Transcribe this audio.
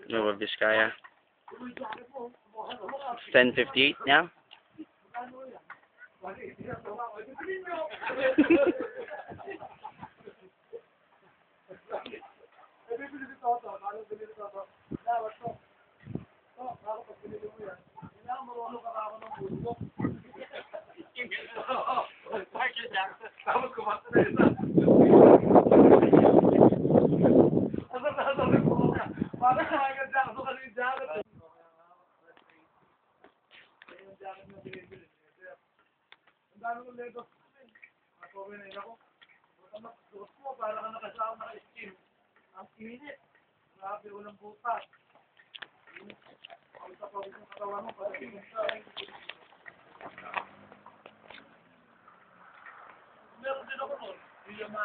Nueva Vizcaya. 10:58 now. Ang init. Grabe, walang butas. Ang tapawin ng katawan mo para meron din ako nun. Hindi yung